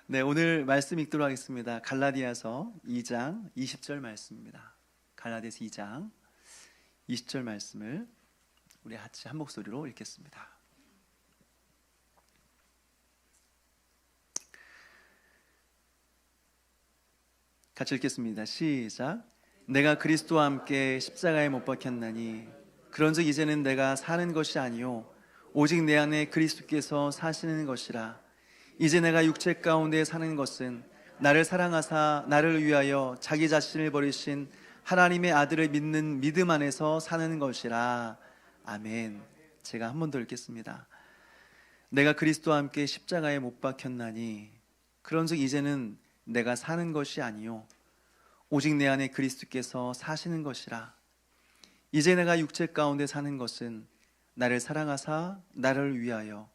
네, 오늘 말씀 읽도록 하겠습니다. 갈라디아서 2장 20절 말씀입니다. 갈라디아서 2장 20절 말씀을 우리 같이 한 목소리로 읽겠습니다. 같이 읽겠습니다. 시작. 내가 그리스도와 함께 십자가에 못 박혔나니 그런즉 이제는 내가 사는 것이 아니요 오직 내 안에 그리스도께서 사시는 것이라. 이제 내가 육체 가운데 사는 것은 나를 사랑하사 나를 위하여 자기 자신을 버리신 하나님의 아들을 믿는 믿음 안에서 사는 것이라. 아멘. 제가 한 번 더 읽겠습니다. 내가 그리스도와 함께 십자가에 못 박혔나니 그런즉 이제는 내가 사는 것이 아니요 오직 내 안에 그리스도께서 사시는 것이라. 이제 내가 육체 가운데 사는 것은 나를 사랑하사 나를 위하여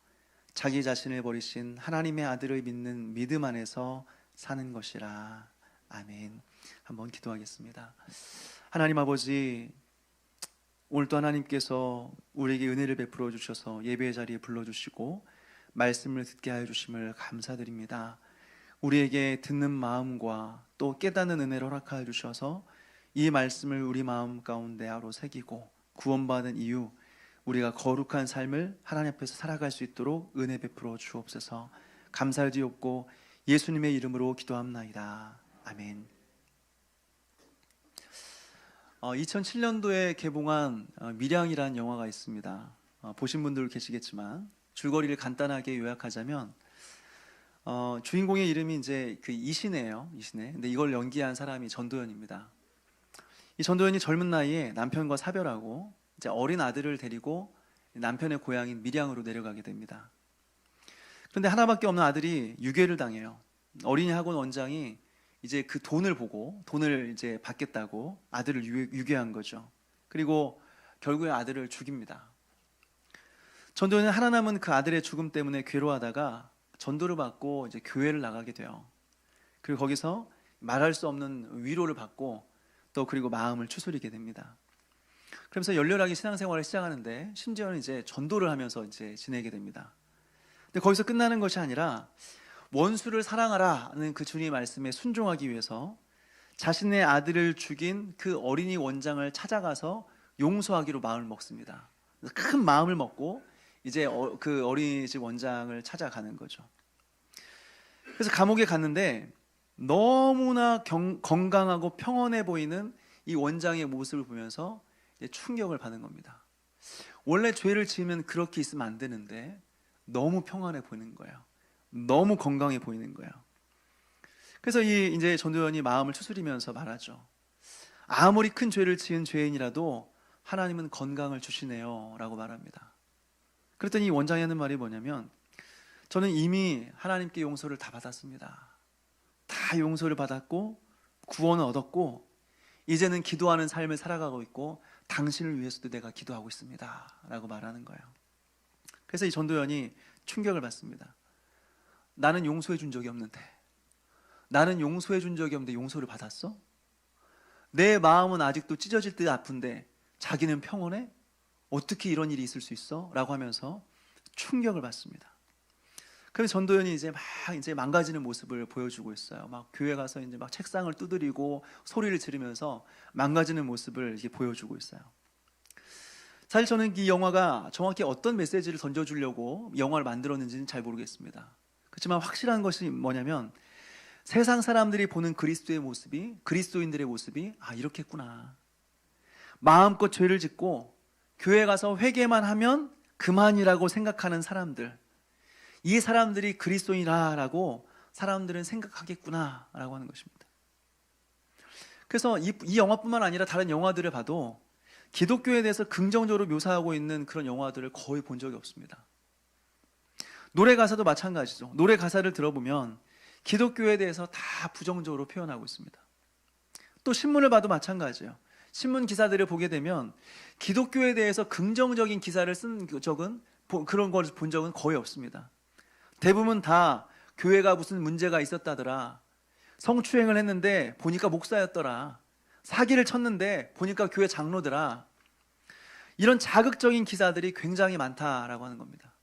자기 자신을 버리신 하나님의 아들을 믿는 믿음 안에서 사는 것이라. 아멘. 한번 기도하겠습니다. 하나님 아버지, 오늘도 하나님께서 우리에게 은혜를 베풀어 주셔서 예배의 자리에 불러주시고 말씀을 듣게 하여 주심을 감사드립니다. 우리에게 듣는 마음과 또 깨닫는 은혜를 허락하여 주셔서 이 말씀을 우리 마음 가운데 하루 새기고 구원받은 이유 우리가 거룩한 삶을 하나님 앞에서 살아갈 수 있도록 은혜 베풀어 주옵소서. 감사를 드리옵고 예수님의 이름으로 기도합나이다. 아멘. 2007년도에 개봉한 밀양이라는 영화가 있습니다. 보신 분들 계시겠지만 줄거리를 간단하게 요약하자면 주인공의 이름이 이제 그 이신혜예요. 이신혜. 근데 이걸 연기한 사람이 전도연입니다. 이 전도연이 젊은 나이에 남편과 사별하고 이제 어린 아들을 데리고 남편의 고향인 밀양으로 내려가게 됩니다. 그런데 하나밖에 없는 아들이 유괴를 당해요. 어린이 학원 원장이 이제 그 돈을 보고 돈을 이제 받겠다고 아들을 유괴한 거죠. 그리고 결국에 아들을 죽입니다. 전도연은 하나 남은 그 아들의 죽음 때문에 괴로워하다가 전도를 받고 이제 교회를 나가게 돼요. 그리고 거기서 말할 수 없는 위로를 받고 또 그리고 마음을 추스리게 됩니다. 그러면서 열렬하게 신앙생활을 시작하는데 심지어는 이제 전도를 하면서 이제 지내게 됩니다. 근데 거기서 끝나는 것이 아니라 원수를 사랑하라는 그 주님의 말씀에 순종하기 위해서 자신의 아들을 죽인 그 어린이 원장을 찾아가서 용서하기로 마음을 먹습니다. 큰 마음을 먹고 이제 그 어린이집 원장을 찾아가는 거죠. 그래서 감옥에 갔는데 너무나 건강하고 평온해 보이는 이 원장의 모습을 보면서 충격을 받은 겁니다. 원래 죄를 지으면 그렇게 있으면 안 되는데 너무 평안해 보이는 거예요. 너무 건강해 보이는 거예요. 그래서 이제 전도연이 마음을 추스리면서 말하죠. 아무리 큰 죄를 지은 죄인이라도 하나님은 건강을 주시네요 라고 말합니다. 그랬더니 이 원장이 하는 말이 뭐냐면 저는 이미 하나님께 용서를 다 받았습니다. 다 용서를 받았고 구원을 얻었고 이제는 기도하는 삶을 살아가고 있고 당신을 위해서도 내가 기도하고 있습니다 라고 말하는 거예요. 그래서 이 전도연이 충격을 받습니다. 나는 용서해 준 적이 없는데 나는 용서해 준 적이 없는데 용서를 받았어? 내 마음은 아직도 찢어질 듯 아픈데 자기는 평온해? 어떻게 이런 일이 있을 수 있어? 라고 하면서 충격을 받습니다. 그래서 전도연이 이제 망가지는 모습을 보여주고 있어요. 막 교회 가서 이제 막 책상을 두드리고 소리를 지르면서 망가지는 모습을 이렇게 보여주고 있어요. 사실 저는 이 영화가 정확히 어떤 메시지를 던져주려고 영화를 만들었는지는 잘 모르겠습니다. 그렇지만 확실한 것이 뭐냐면 세상 사람들이 보는 그리스도의 모습이 그리스도인들의 모습이 이렇겠구나. 마음껏 죄를 짓고 교회 가서 회개만 하면 그만이라고 생각하는 사람들, 이 사람들이 그리스도인이라고 사람들은 생각하겠구나 라고 하는 것입니다. 그래서 이 영화뿐만 아니라 다른 영화들을 봐도 기독교에 대해서 긍정적으로 묘사하고 있는 그런 영화들을 거의 본 적이 없습니다. 노래 가사도 마찬가지죠. 노래 가사를 들어보면 기독교에 대해서 다 부정적으로 표현하고 있습니다. 또 신문을 봐도 마찬가지예요. 신문 기사들을 보게 되면 기독교에 대해서 긍정적인 기사를 쓴 적은 그런 걸 본 적은 거의 없습니다. 대부분 다 교회가 무슨 문제가 있었다더라, 성추행을 했는데 보니까 목사였더라, 사기를 쳤는데 보니까 교회 장로더라, 이런 자극적인 기사들이 굉장히 많다라고 하는 겁니다.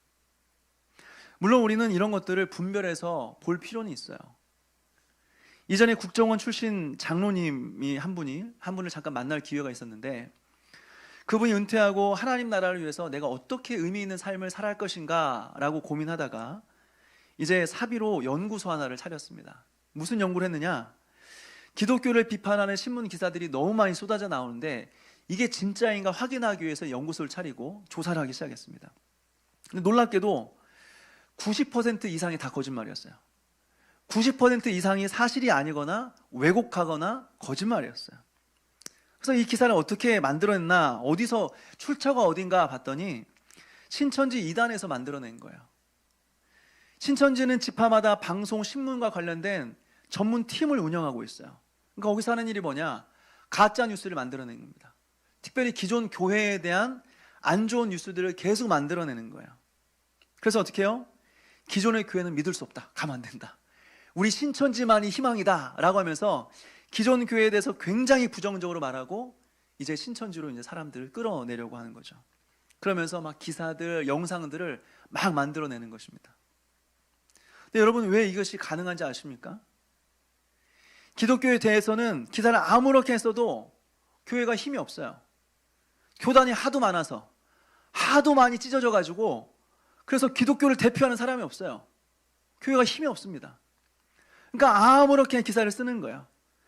물론 우리는 이런 것들을 분별해서 볼 필요는 있어요. 이전에 국정원 출신 장로님이 한 분을 잠깐 만날 기회가 있었는데, 그분이 은퇴하고 하나님 나라를 위해서 내가 어떻게 의미 있는 삶을 살아갈 것인가 라고 고민하다가 이제 사비로 연구소 하나를 차렸습니다. 무슨 연구를 했느냐? 기독교를 비판하는 신문 기사들이 너무 많이 쏟아져 나오는데 이게 진짜인가 확인하기 위해서 연구소를 차리고 조사를 하기 시작했습니다. 근데 놀랍게도 90% 이상이 다 거짓말이었어요. 90% 이상이 사실이 아니거나 왜곡하거나 거짓말이었어요. 그래서 이 기사를 어떻게 만들어냈나, 어디서 출처가 어딘가 봤더니 신천지 2단에서 만들어낸 거예요. 신천지는 지파마다 방송, 신문과 관련된 전문 팀을 운영하고 있어요. 그러니까 거기서 하는 일이 뭐냐? 가짜 뉴스를 만들어내는 겁니다. 특별히 기존 교회에 대한 안 좋은 뉴스들을 계속 만들어내는 거예요. 그래서 어떻게 해요? 기존의 교회는 믿을 수 없다, 가면 안 된다, 우리 신천지만이 희망이다 라고 하면서 기존 교회에 대해서 굉장히 부정적으로 말하고 이제 신천지로 이제 사람들을 끌어내려고 하는 거죠. 그러면서 막 기사들, 영상들을 막 만들어내는 것입니다. 근데 여러분, 왜 이것이 가능한지 아십니까? 기독교에 대해서는 기사를 아무렇게 했어도 교회가 힘이 없어요. 교단이 하도 많아서, 하도 많이 찢어져 가지고, 그래서 기독교를 대표하는 사람이 없어요. 교회가 힘이 없습니다. 그러니까 아무렇게 기사를 쓰는 거예요.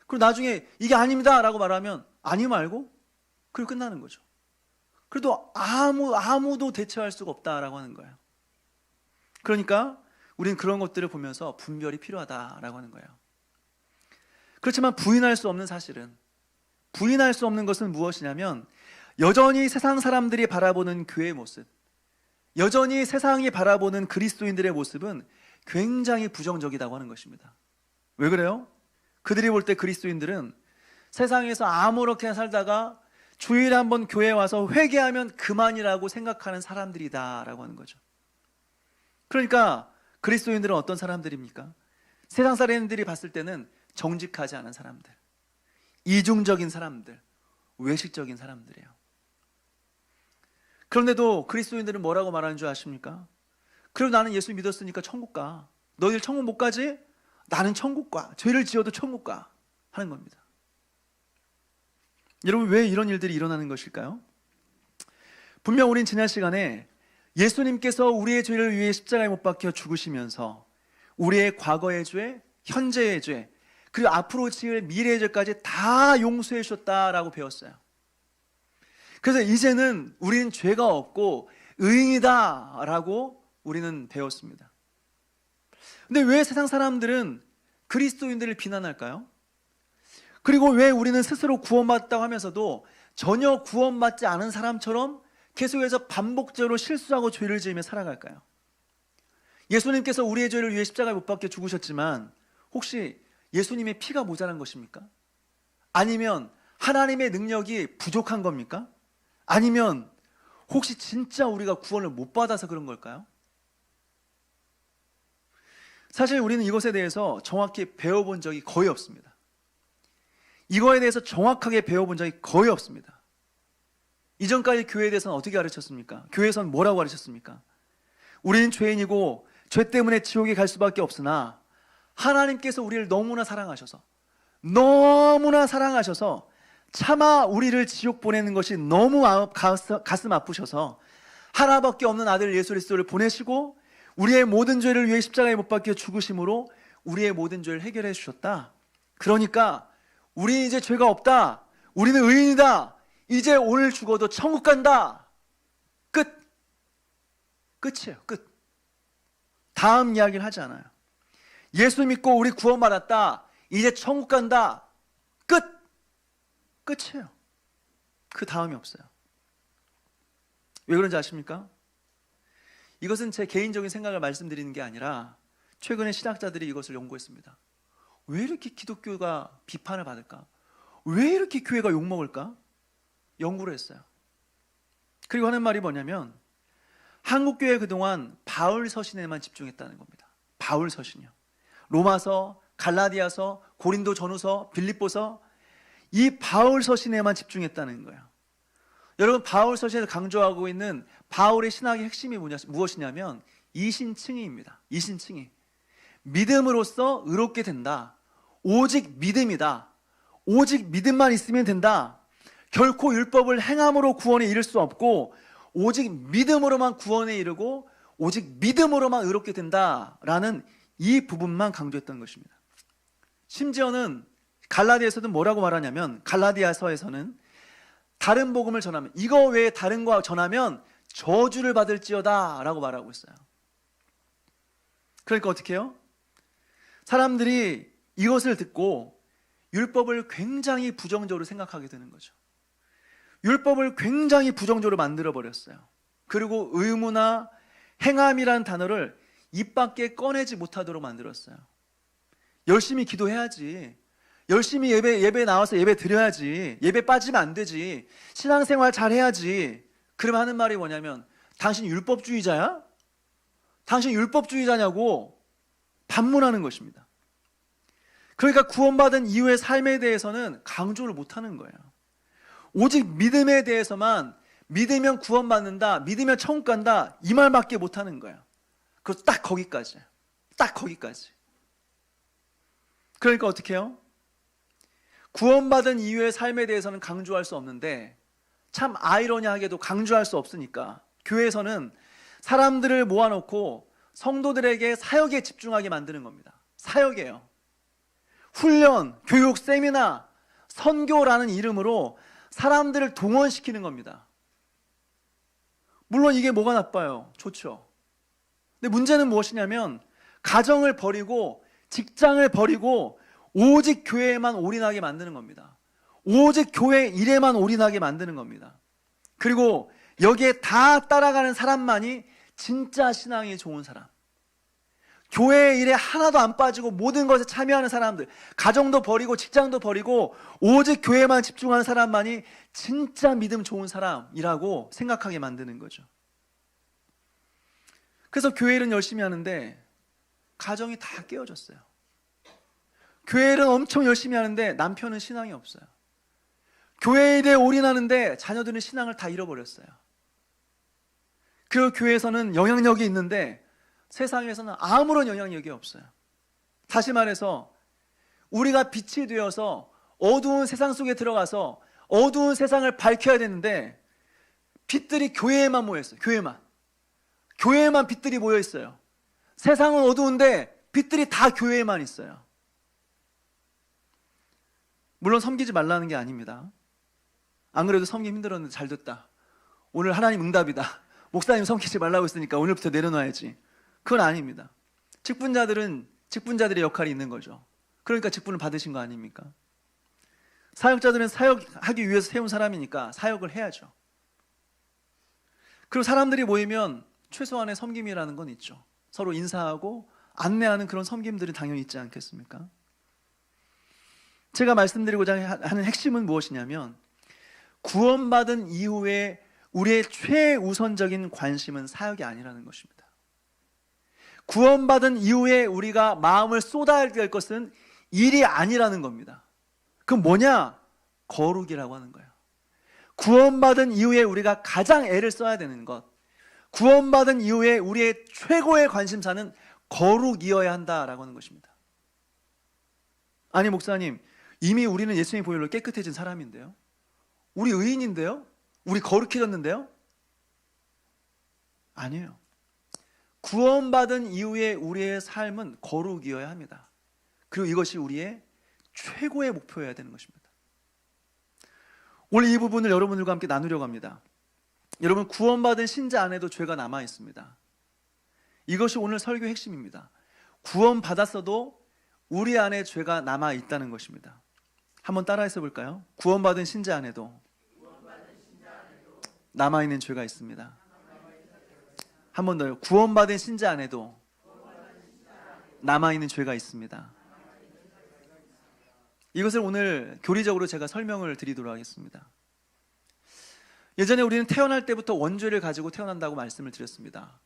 그리고 나중에 이게 아닙니다 라고 말하면 아니 말고 그리고 끝나는 거죠. 그래도 아무도 대처할 수가 없다라고 하는 거예요. 그러니까 우리는 그런 것들을 보면서 분별이 필요하다라고 하는 거예요. 그렇지만 부인할 수 없는 사실은, 부인할 수 없는 것은 무엇이냐면 여전히 세상 사람들이 바라보는 교회의 모습, 여전히 세상이 바라보는 그리스도인들의 모습은 굉장히 부정적이라고 하는 것입니다. 왜 그래요? 그들이 볼 때 그리스도인들은 세상에서 아무렇게나 살다가 주일에 한번 교회에 와서 회개하면 그만이라고 생각하는 사람들이다라고 하는 거죠. 그러니까 그리스도인들은 어떤 사람들입니까? 세상 사람들이 봤을 때는 정직하지 않은 사람들, 이중적인 사람들, 외식적인 사람들이에요. 그런데도 그리스도인들은 뭐라고 말하는 줄 아십니까? 그래도 나는 예수 믿었으니까 천국 가. 너희들 천국 못 가지? 나는 천국 가. 죄를 지어도 천국 가. 하는 겁니다. 여러분, 왜 이런 일들이 일어나는 것일까요? 분명 우린 지난 시간에 예수님께서 우리의 죄를 위해 십자가에 못 박혀 죽으시면서 우리의 과거의 죄, 현재의 죄, 그리고 앞으로 지을 미래의 죄까지 다 용서해 주셨다라고 배웠어요. 그래서 이제는 우리는 죄가 없고 의인이다 라고 우리는 배웠습니다. 근데 왜 세상 사람들은 그리스도인들을 비난할까요? 그리고 왜 우리는 스스로 구원받았다고 하면서도 전혀 구원받지 않은 사람처럼 계속해서 반복적으로 실수하고 죄를 지으며 살아갈까요? 예수님께서 우리의 죄를 위해 십자가에 못 박혀 죽으셨지만 혹시 예수님의 피가 모자란 것입니까? 아니면 하나님의 능력이 부족한 겁니까? 아니면 혹시 진짜 우리가 구원을 못 받아서 그런 걸까요? 사실 우리는 이것에 대해서 정확히 배워본 적이 거의 없습니다. 이거에 대해서 정확하게 배워본 적이 거의 없습니다. 이전까지 교회에 대해서는 어떻게 가르쳤습니까? 교회에서는 뭐라고 가르쳤습니까? 우리는 죄인이고 죄 때문에 지옥에 갈 수밖에 없으나 하나님께서 우리를 너무나 사랑하셔서 차마 우리를 지옥 보내는 것이 너무 가슴 아프셔서 하나밖에 없는 아들 예수 그리스도를 보내시고 우리의 모든 죄를 위해 십자가에 못 박혀 죽으심으로 우리의 모든 죄를 해결해 주셨다. 그러니까 우리 이제 죄가 없다. 우리는 의인이다. 이제 오늘 죽어도 천국 간다. 끝이에요. 끝. 다음 이야기를 하지 않아요. 예수 믿고 우리 구원받았다. 이제 천국 간다. 끝이에요. 그 다음이 없어요. 왜 그런지 아십니까? 이것은 제 개인적인 생각을 말씀드리는 게 아니라 최근에 신학자들이 이것을 연구했습니다. 왜 이렇게 기독교가 비판을 받을까? 왜 이렇게 교회가 욕먹을까? 연구를 했어요. 그리고 하는 말이 뭐냐면 한국교회 그동안 바울 서신에만 집중했다는 겁니다. 바울 서신이요. 로마서, 갈라디아서, 고린도 전후서, 빌립보서, 이 바울 서신에만 집중했다는 거예요. 여러분, 바울 서신에서 강조하고 있는 바울의 신학의 핵심이 무엇이냐면 이신칭의입니다. 이신칭의. 믿음으로써 의롭게 된다. 오직 믿음이다. 오직 믿음만 있으면 된다. 결코 율법을 행함으로 구원에 이를 수 없고 오직 믿음으로만 구원에 이르고 오직 믿음으로만 의롭게 된다라는 이 부분만 강조했던 것입니다. 심지어는 갈라디아서는 뭐라고 말하냐면, 갈라디아서에서는 다른 복음을 전하면, 이거 외에 다른 거 전하면 저주를 받을지어다 라고 말하고 있어요. 그러니까 어떻게 해요? 사람들이 이것을 듣고 율법을 굉장히 부정적으로 생각하게 되는 거죠. 율법을 굉장히 부정적으로 만들어 버렸어요. 그리고 의무나 행함이라는 단어를 입 밖에 꺼내지 못하도록 만들었어요. 열심히 기도해야지, 열심히 예배 나와서 예배 드려야지, 예배 빠지면 안 되지, 신앙생활 잘 해야지. 그러면 하는 말이 뭐냐면, 당신 율법주의자야? 당신 율법주의자냐고 반문하는 것입니다. 그러니까 구원받은 이후의 삶에 대해서는 강조를 못하는 거예요. 오직 믿음에 대해서만, 믿으면 구원받는다, 믿으면 천국 간다, 이 말밖에 못하는 거예요. 그리고 딱 거기까지예요. 딱 거기까지. 그러니까 어떻게 해요? 구원받은 이후의 삶에 대해서는 강조할 수 없는데, 참 아이러니하게도 강조할 수 없으니까 교회에서는 사람들을 모아놓고 성도들에게 사역에 집중하게 만드는 겁니다. 사역이에요. 훈련, 교육, 세미나, 선교라는 이름으로 사람들을 동원시키는 겁니다. 물론 이게 뭐가 나빠요? 좋죠. 근데 문제는 무엇이냐면, 가정을 버리고 직장을 버리고 오직 교회에만 올인하게 만드는 겁니다. 오직 교회 일에만 올인하게 만드는 겁니다. 그리고 여기에 다 따라가는 사람만이 진짜 신앙이 좋은 사람, 교회 일에 하나도 안 빠지고 모든 것에 참여하는 사람들, 가정도 버리고 직장도 버리고 오직 교회만 집중하는 사람만이 진짜 믿음 좋은 사람이라고 생각하게 만드는 거죠. 그래서 교회 일은 열심히 하는데 가정이 다 깨어졌어요. 교회 일은 엄청 열심히 하는데 남편은 신앙이 없어요. 교회 일에 올인하는데 자녀들은 신앙을 다 잃어버렸어요. 그 교회에서는 영향력이 있는데 세상에서는 아무런 영향력이 없어요. 다시 말해서 우리가 빛이 되어서 어두운 세상 속에 들어가서 어두운 세상을 밝혀야 되는데 빛들이 교회에만 모여있어요. 교회에만 빛들이 모여있어요. 세상은 어두운데 빛들이 다 교회에만 있어요. 물론 섬기지 말라는 게 아닙니다. 안 그래도 섬기기 힘들었는데 잘 됐다, 오늘 하나님 응답이다, 목사님 섬기지 말라고 했으니까 오늘부터 내려놔야지, 그건 아닙니다. 직분자들은 직분자들의 역할이 있는 거죠. 그러니까 직분을 받으신 거 아닙니까? 사역자들은 사역하기 위해서 세운 사람이니까 사역을 해야죠. 그리고 사람들이 모이면 최소한의 섬김이라는 건 있죠. 서로 인사하고 안내하는 그런 섬김들이 당연히 있지 않겠습니까? 제가 말씀드리고자 하는 핵심은 무엇이냐면, 구원받은 이후에 우리의 최우선적인 관심은 사역이 아니라는 것입니다. 구원받은 이후에 우리가 마음을 쏟아야 될 것은 일이 아니라는 겁니다. 그럼 뭐냐? 거룩이라고 하는 거예요. 구원받은 이후에 우리가 가장 애를 써야 되는 것, 구원받은 이후에 우리의 최고의 관심사는 거룩이어야 한다라고 하는 것입니다. 아니 목사님, 이미 우리는 예수님의 보혈로 깨끗해진 사람인데요, 우리 의인인데요, 우리 거룩해졌는데요? 아니에요. 구원받은 이후에 우리의 삶은 거룩이어야 합니다. 그리고 이것이 우리의 최고의 목표여야 되는 것입니다. 오늘 이 부분을 여러분들과 함께 나누려고 합니다. 여러분, 구원받은 신자 안에도 죄가 남아 있습니다. 이것이 오늘 설교의 핵심입니다. 구원받았어도 우리 안에 죄가 남아 있다는 것입니다. 한번 따라해서 볼까요? 구원받은 신자 안에도 남아있는 죄가 있습니다. 한 번 더요. 구원받은 신자 안에도 남아있는 죄가 있습니다. 이것을 오늘 교리적으로 제가 설명을 드리도록 하겠습니다. 예전에 우리는 태어날 때부터 원죄를 가지고 태어난다고 말씀을 드렸습니다.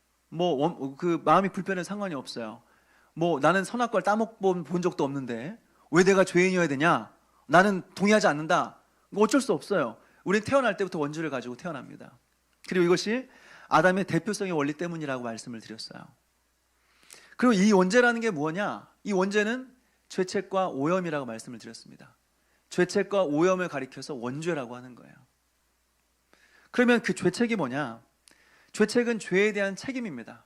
그 마음이 불편해도 상관이 없어요. 나는 선악과를 따먹본 적도 없는데 왜 내가 죄인이어야 되냐? 나는 동의하지 않는다. 어쩔 수 없어요. 우리는 태어날 때부터 원죄를 가지고 태어납니다. 그리고 이것이 아담의 대표성의 원리 때문이라고 말씀을 드렸어요. 그리고 이 원죄라는 게 뭐냐? 이 원죄는 죄책과 오염이라고 말씀을 드렸습니다. 죄책과 오염을 가리켜서 원죄라고 하는 거예요. 그러면 그 죄책이 뭐냐? 죄책은 죄에 대한 책임입니다.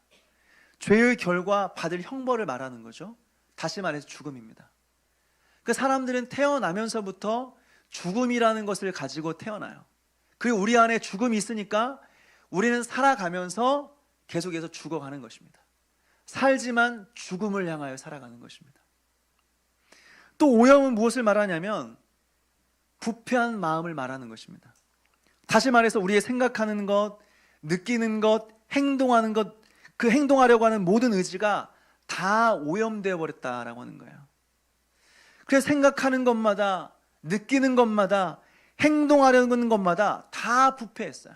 죄의 결과 받을 형벌을 말하는 거죠. 다시 말해서 죽음입니다. 그 사람들은 태어나면서부터 죽음이라는 것을 가지고 태어나요. 그리고 우리 안에 죽음이 있으니까 우리는 살아가면서 계속해서 죽어가는 것입니다. 살지만 죽음을 향하여 살아가는 것입니다. 또 오염은 무엇을 말하냐면 부패한 마음을 말하는 것입니다. 다시 말해서 우리의 생각하는 것, 느끼는 것, 행동하는 것, 그 행동하려고 하는 모든 의지가 다 오염되어 버렸다라고 하는 거예요. 그래서 생각하는 것마다, 느끼는 것마다, 행동하려는 것마다 다 부패했어요.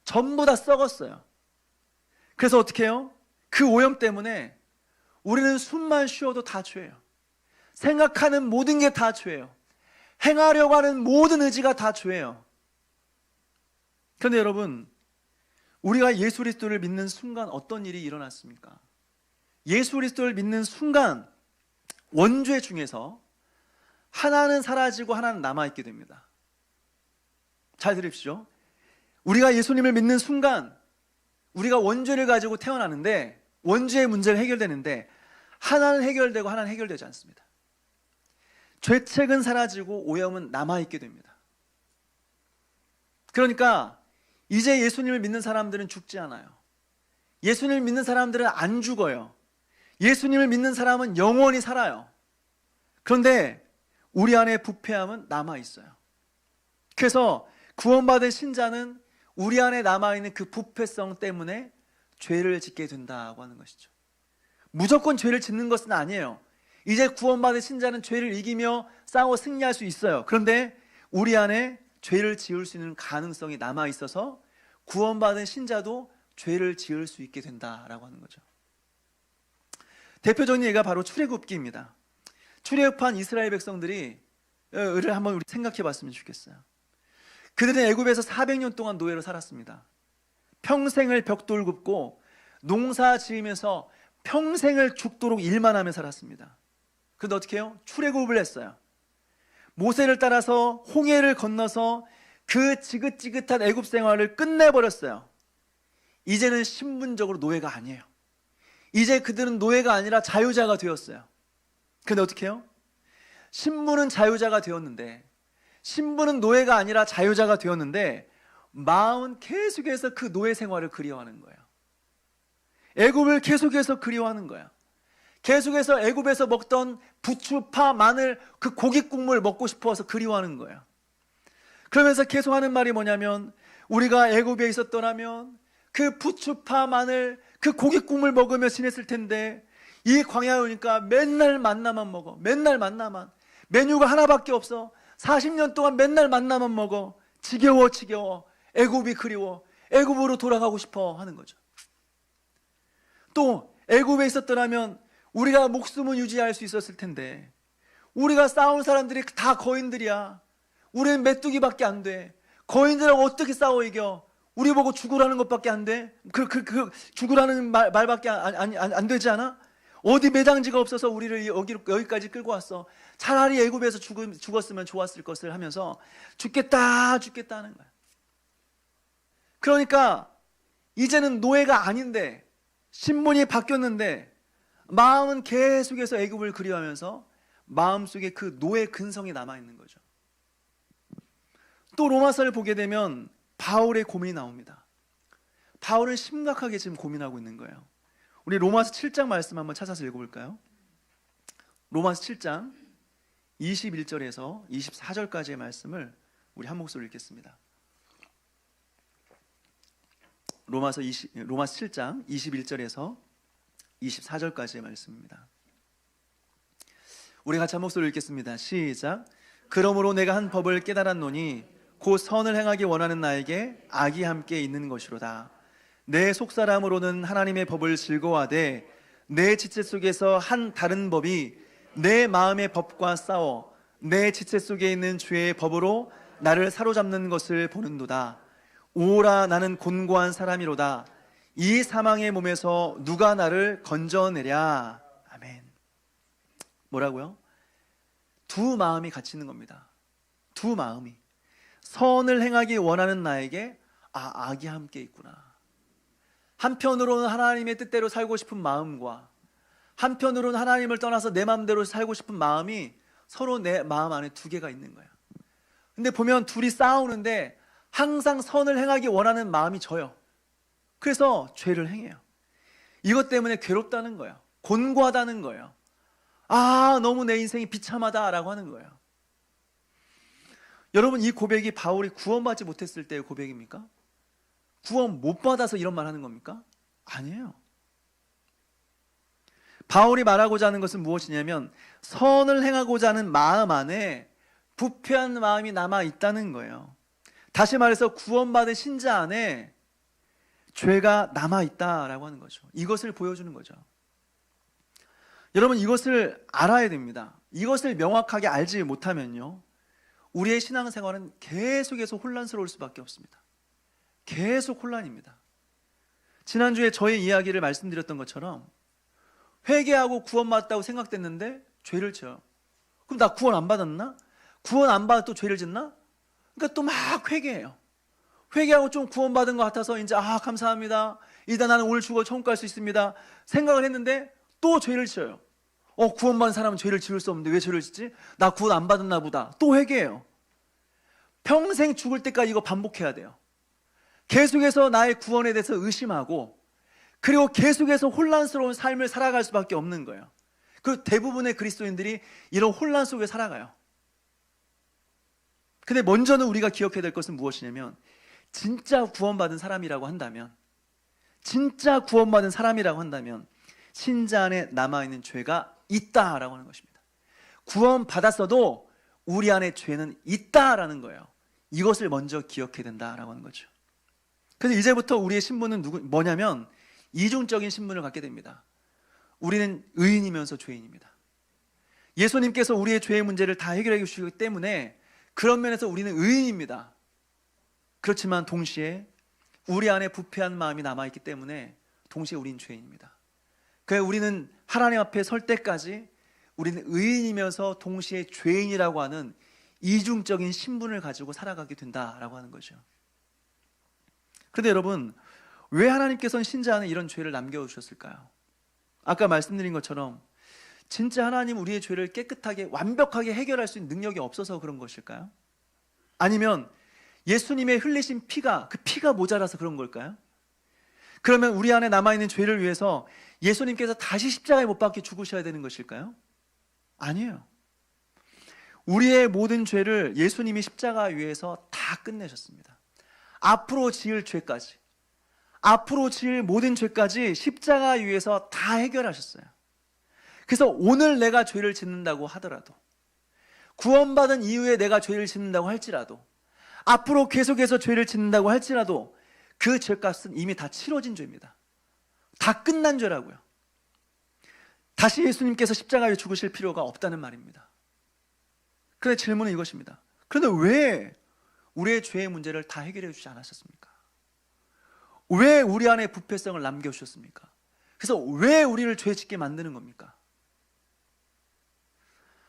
전부 다 썩었어요. 그래서 어떻게 해요? 그 오염 때문에 우리는 숨만 쉬어도 다 죄예요. 생각하는 모든 게 다 죄예요. 행하려고 하는 모든 의지가 다 죄예요. 그런데 여러분, 우리가 예수 그리스도를 믿는 순간 어떤 일이 일어났습니까? 예수 그리스도를 믿는 순간 원죄 중에서 하나는 사라지고 하나는 남아있게 됩니다. 잘 들으십시오. 우리가 예수님을 믿는 순간 우리가 원죄를 가지고 태어나는데, 원죄의 문제가 해결되는데 하나는 해결되고 하나는 해결되지 않습니다. 죄책은 사라지고 오염은 남아있게 됩니다. 그러니까 이제 예수님을 믿는 사람들은 죽지 않아요. 예수님을 믿는 사람들은 안 죽어요. 예수님을 믿는 사람은 영원히 살아요. 그런데 우리 안에 부패함은 남아있어요. 그래서 구원받은 신자는 우리 안에 남아있는 그 부패성 때문에 죄를 짓게 된다고 하는 것이죠. 무조건 죄를 짓는 것은 아니에요. 이제 구원받은 신자는 죄를 이기며 싸워 승리할 수 있어요. 그런데 우리 안에 죄를 지을 수 있는 가능성이 남아있어서 구원받은 신자도 죄를 지을 수 있게 된다라고 하는 거죠. 대표적인 예가 바로 출애굽기입니다. 출애굽한 이스라엘 백성들이 를 한번 우리 생각해 봤으면 좋겠어요. 그들은 애굽에서 400년 동안 노예로 살았습니다. 평생을 벽돌 굽고 농사 지으면서 평생을 죽도록 일만 하며 살았습니다. 그런데 어떻게 해요? 출애굽을 했어요. 모세를 따라서 홍해를 건너서 그 지긋지긋한 애굽 생활을 끝내버렸어요. 이제는 신분적으로 노예가 아니에요. 이제 그들은 노예가 아니라 자유자가 되었어요. 그런데 어떻게 해요? 신분은 자유자가 되었는데, 신분은 노예가 아니라 자유자가 되었는데 마음은 계속해서 그 노예 생활을 그리워하는 거예요. 애굽을 계속해서 그리워하는 거예요. 계속해서 애굽에서 먹던 부추, 파, 마늘, 그 고기 국물 먹고 싶어서 그리워하는 거예요. 그러면서 계속 하는 말이 뭐냐면, 우리가 애굽에 있었더라면 그 부추, 파, 마늘, 그 고기 국물 먹으며 지냈을 텐데 이 광야에 오니까 맨날 만나만 먹어. 맨날 만나만. 메뉴가 하나밖에 없어. 40년 동안 맨날 만나만 먹어. 지겨워. 애굽이 그리워. 애굽으로 돌아가고 싶어 하는 거죠. 또 애굽에 있었더라면 우리가 목숨을 유지할 수 있었을 텐데, 우리가 싸운 사람들이 다 거인들이야. 우리는 메뚜기밖에 안 돼. 거인들하고 어떻게 싸워 이겨? 우리 보고 죽으라는 것밖에 안 돼? 죽으라는 말밖에 안 되지 않아? 어디 매장지가 없어서 우리를 여기까지 끌고 왔어. 차라리 애굽에서 죽었으면 좋았을 것을 하면서 죽겠다 하는 거야. 그러니까 이제는 노예가 아닌데, 신분이 바뀌었는데 마음은 계속해서 애굽을 그리워하면서 마음속에 그 노예 근성이 남아있는 거죠. 또 로마서를 보게 되면 바울의 고민이 나옵니다. 바울은 심각하게 지금 고민하고 있는 거예요. 우리 로마서 7장 말씀 한번 찾아서 읽어볼까요? 로마서 7장 21절에서 24절까지의 말씀을 우리 한 목소리로 읽겠습니다. 로마서 7장 21절에서 24절까지의 말씀입니다. 우리 같이 한 목소리로 읽겠습니다. 시작. 그러므로 내가 한 법을 깨달았노니 곧 선을 행하기 원하는 나에게 악이 함께 있는 것이로다. 내 속사람으로는 하나님의 법을 즐거워하되 내 지체 속에서 한 다른 법이 내 마음의 법과 싸워 내 지체 속에 있는 죄의 법으로 나를 사로잡는 것을 보는도다. 오라 나는 곤고한 사람이로다. 이 사망의 몸에서 누가 나를 건져내랴. 아멘. 뭐라고요? 두 마음이 같이 있는 겁니다. 두 마음이. 선을 행하기 원하는 나에게 악이 함께 있구나. 한편으로는 하나님의 뜻대로 살고 싶은 마음과 한편으로는 하나님을 떠나서 내 마음대로 살고 싶은 마음이 서로 내 마음 안에 두 개가 있는 거예요. 근데 보면 둘이 싸우는데 항상 선을 행하기 원하는 마음이 져요. 그래서 죄를 행해요. 이것 때문에 괴롭다는 거예요. 곤고하다는 거예요. 너무 내 인생이 비참하다라고 하는 거예요. 여러분, 이 고백이 바울이 구원받지 못했을 때의 고백입니까? 구원 못 받아서 이런 말 하는 겁니까? 아니에요. 바울이 말하고자 하는 것은 무엇이냐면 선을 행하고자 하는 마음 안에 부패한 마음이 남아 있다는 거예요. 다시 말해서 구원받은 신자 안에 죄가 남아 있다라고 하는 거죠. 이것을 보여주는 거죠. 여러분, 이것을 알아야 됩니다. 이것을 명확하게 알지 못하면요, 우리의 신앙생활은 계속해서 혼란스러울 수밖에 없습니다. 계속 혼란입니다. 지난주에 저의 이야기를 말씀드렸던 것처럼 회개하고 구원받았다고 생각됐는데 죄를 지어요. 그럼 나 구원 안 받았나? 구원 안 받아 또 죄를 짓나? 그러니까 또 막 회개해요. 회개하고 좀 구원받은 것 같아서 이제 감사합니다. 일단 나는 오늘 죽어 천국 갈 수 있습니다. 생각을 했는데 또 죄를 지어요. 구원받은 사람은 죄를 지을 수 없는데 왜 죄를 짓지? 나 구원 안 받았나 보다. 또 회개해요. 평생 죽을 때까지 이거 반복해야 돼요. 계속해서 나의 구원에 대해서 의심하고, 그리고 계속해서 혼란스러운 삶을 살아갈 수밖에 없는 거예요. 그 대부분의 그리스도인들이 이런 혼란 속에 살아가요. 근데 먼저는 우리가 기억해야 될 것은 무엇이냐면, 진짜 구원받은 사람이라고 한다면, 진짜 구원받은 사람이라고 한다면 신자 안에 남아있는 죄가 있다라고 하는 것입니다. 구원받았어도 우리 안에 죄는 있다라는 거예요. 이것을 먼저 기억해야 된다라고 하는 거죠. 그래서 이제부터 우리의 신분은 뭐냐면 이중적인 신분을 갖게 됩니다. 우리는 의인이면서 죄인입니다. 예수님께서 우리의 죄의 문제를 다 해결해 주시기 때문에 그런 면에서 우리는 의인입니다. 그렇지만 동시에 우리 안에 부패한 마음이 남아있기 때문에 동시에 우린 죄인입니다. 그래서 우리는 하나님 앞에 설 때까지 우리는 의인이면서 동시에 죄인이라고 하는 이중적인 신분을 가지고 살아가게 된다라고 하는 거죠. 그런데 여러분, 왜 하나님께서는 신자 안에 이런 죄를 남겨주셨을까요? 아까 말씀드린 것처럼 진짜 하나님 우리의 죄를 깨끗하게 완벽하게 해결할 수 있는 능력이 없어서 그런 것일까요? 아니면 예수님의 흘리신 피가, 그 피가 모자라서 그런 걸까요? 그러면 우리 안에 남아있는 죄를 위해서 예수님께서 다시 십자가에 못 박혀 죽으셔야 되는 것일까요? 아니에요. 우리의 모든 죄를 예수님이 십자가 위에서 다 끝내셨습니다. 앞으로 지을 죄까지, 앞으로 지을 모든 죄까지 십자가 위에서 다 해결하셨어요. 그래서 오늘 내가 죄를 짓는다고 하더라도, 구원받은 이후에 내가 죄를 짓는다고 할지라도, 앞으로 계속해서 죄를 짓는다고 할지라도 그 죄값은 이미 다 치러진 죄입니다. 다 끝난 죄라고요. 다시 예수님께서 십자가에 죽으실 필요가 없다는 말입니다. 그런데 질문은 이것입니다. 그런데 왜 우리의 죄의 문제를 다 해결해 주지 않으셨습니까? 왜 우리 안에 부패성을 남겨주셨습니까? 그래서 왜 우리를 죄 짓게 만드는 겁니까?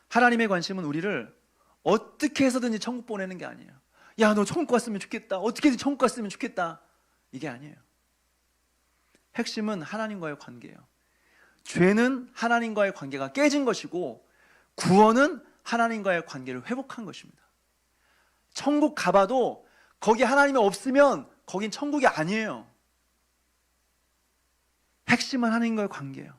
하나님의 관심은 우리를 어떻게 해서든지 천국 보내는 게 아니에요. 야, 너 천국 갔으면 좋겠다. 어떻게든 천국 갔으면 좋겠다. 이게 아니에요. 핵심은 하나님과의 관계예요. 죄는 하나님과의 관계가 깨진 것이고, 구원은 하나님과의 관계를 회복한 것입니다. 천국 가봐도 거기 하나님이 없으면 거긴 천국이 아니에요. 핵심은 하나님과의 관계예요.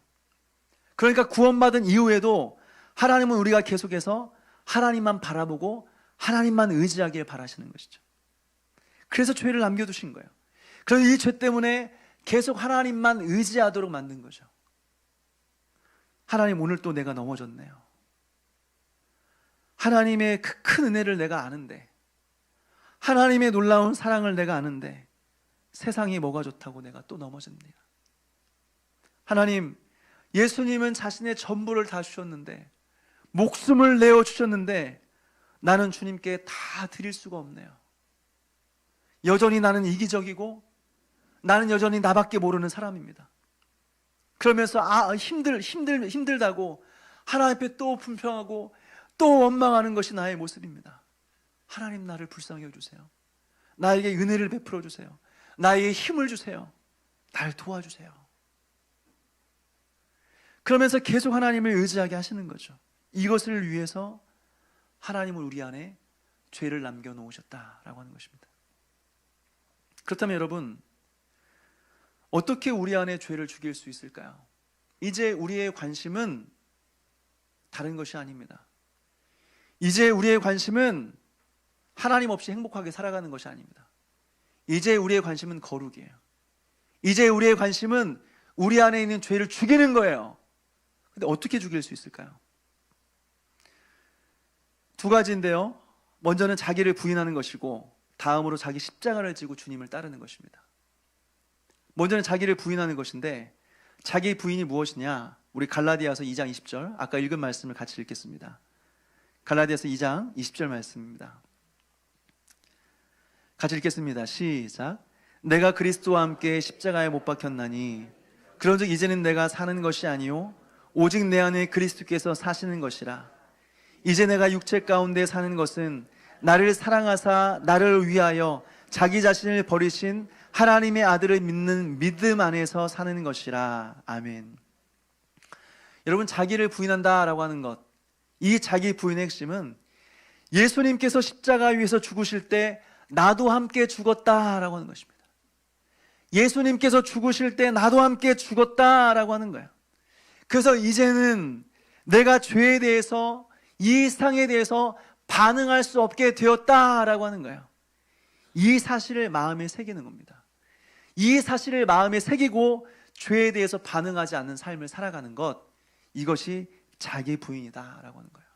그러니까 구원받은 이후에도 하나님은 우리가 계속해서 하나님만 바라보고 하나님만 의지하길 바라시는 것이죠. 그래서 죄를 남겨두신 거예요. 그래서 이 죄 때문에 계속 하나님만 의지하도록 만든 거죠. 하나님, 오늘 또 내가 넘어졌네요. 하나님의 그 큰 은혜를 내가 아는데, 하나님의 놀라운 사랑을 내가 아는데 세상이 뭐가 좋다고 내가 또 넘어졌네요. 하나님, 예수님은 자신의 전부를 다 주셨는데, 목숨을 내어 주셨는데 나는 주님께 다 드릴 수가 없네요. 여전히 나는 이기적이고 나는 여전히 나밖에 모르는 사람입니다. 그러면서 힘들다고 하나님 앞에 또 불평하고 또 원망하는 것이 나의 모습입니다. 하나님, 나를 불쌍히 여주세요. 나에게 은혜를 베풀어 주세요. 나에게 힘을 주세요. 날 도와주세요. 그러면서 계속 하나님을 의지하게 하시는 거죠. 이것을 위해서 하나님은 우리 안에 죄를 남겨놓으셨다라고 하는 것입니다. 그렇다면 여러분, 어떻게 우리 안에 죄를 죽일 수 있을까요? 이제 우리의 관심은 다른 것이 아닙니다. 이제 우리의 관심은 하나님 없이 행복하게 살아가는 것이 아닙니다. 이제 우리의 관심은 거룩이에요. 이제 우리의 관심은 우리 안에 있는 죄를 죽이는 거예요. 근데 어떻게 죽일 수 있을까요? 두 가지인데요. 먼저는 자기를 부인하는 것이고, 다음으로 자기 십자가를 지고 주님을 따르는 것입니다. 먼저는 자기를 부인하는 것인데, 자기 부인이 무엇이냐? 우리 갈라디아서 2장 20절, 아까 읽은 말씀을 같이 읽겠습니다. 갈라디아서 2장 20절 말씀입니다. 같이 읽겠습니다. 시작. 내가 그리스도와 함께 십자가에 못 박혔나니 그런즉 이제는 내가 사는 것이 아니요 오직 내 안에 그리스도께서 사시는 것이라. 이제 내가 육체 가운데 사는 것은 나를 사랑하사 나를 위하여 자기 자신을 버리신 하나님의 아들을 믿는 믿음 안에서 사는 것이라. 아멘. 여러분, 자기를 부인한다라고 하는 것, 이 자기 부인의 핵심은 예수님께서 십자가 위에서 죽으실 때 나도 함께 죽었다라고 하는 것입니다. 예수님께서 죽으실 때 나도 함께 죽었다라고 하는 거예요. 그래서 이제는 내가 죄에 대해서, 이 상에 대해서 반응할 수 없게 되었다라고 하는 거예요. 이 사실을 마음에 새기는 겁니다. 이 사실을 마음에 새기고 죄에 대해서 반응하지 않는 삶을 살아가는 것, 이것이 자기 부인이다라고 하는 거예요.